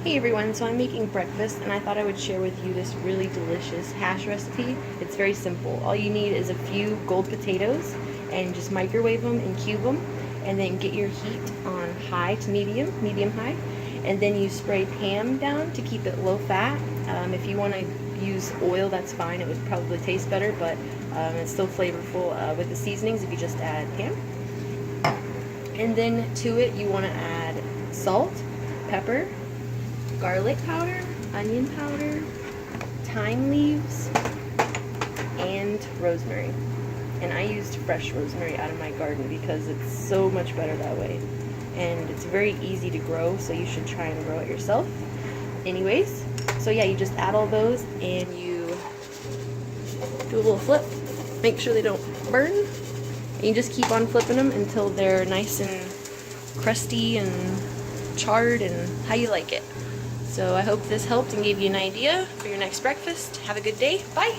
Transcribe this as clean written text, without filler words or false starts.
Hey everyone, so I'm making breakfast and I thought I would share with you this really delicious hash recipe. It's very simple. All you need is a few gold potatoes and just microwave them and cube them, and then get your heat on high to medium high, and then you spray Pam down to keep it low fat. If you want to use oil, that's fine. It would probably taste better, but it's still flavorful with the seasonings if you just add Pam. And then to it you want to add salt, pepper, garlic powder, onion powder, thyme leaves, and rosemary. And I used fresh rosemary out of my garden because it's so much better that way. And it's very easy to grow, so you should try and grow it yourself. Anyways, so yeah, you just add all those and you do a little flip. Make sure they don't burn. And you just keep on flipping them until they're nice and crusty and charred and how you like it. So I hope this helped and gave you an idea for your next breakfast. Have a good day. Bye!